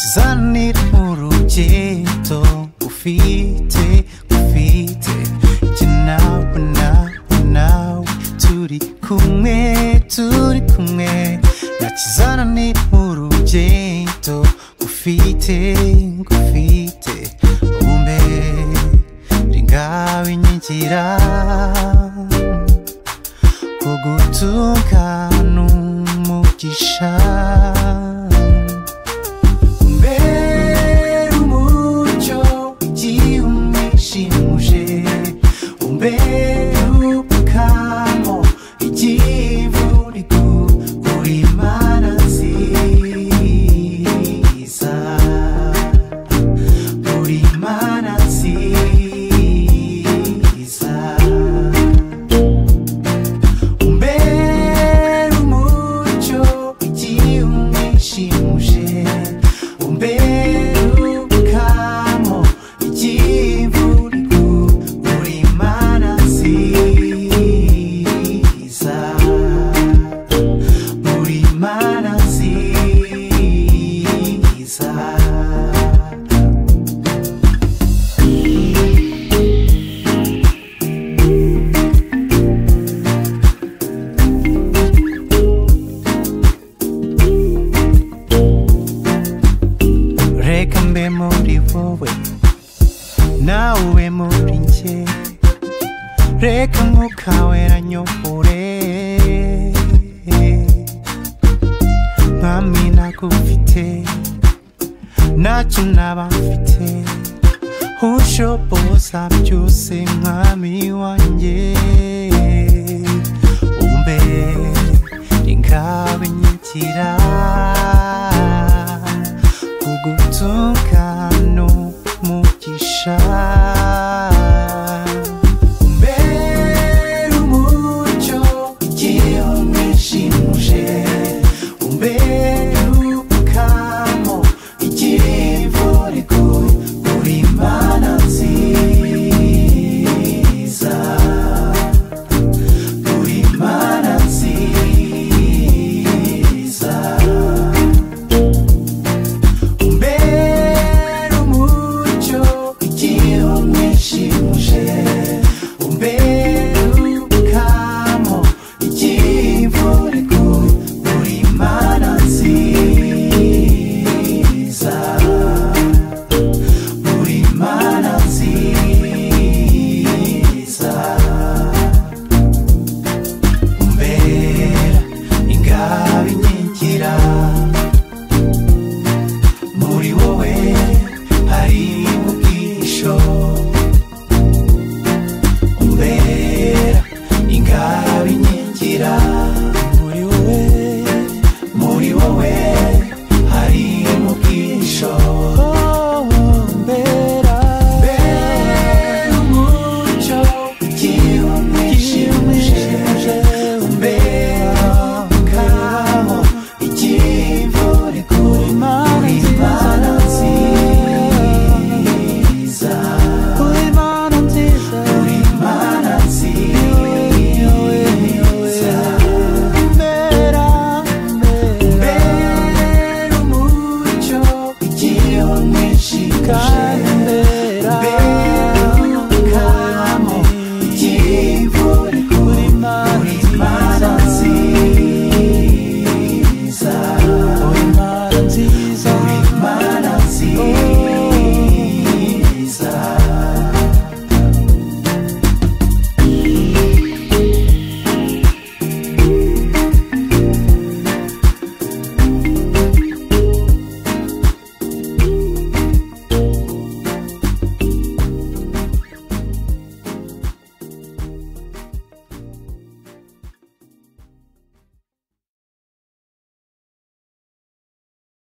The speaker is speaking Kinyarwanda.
nakizanira mu rugendo ufite jye nawe turi kumwe nakizanira mu rugendo ufite umbe ringawe inyigira kugutunga n'umugisha umbere umucyo igihumwe shimuje umbere ubukamo igivuri kuri Mana nziza kuri Mana nziza umbere umucyo igihumwe shimuje umbere ubukamo igivuri kuri Mana nziza kuri Mana nziza. Reka mbe muri wowe nawe muri njye reka Mwuka Wera anyobore mwami nagufite ntacyo naba mfite ushoboza byose mwami wanjye umbe ringabe inyigira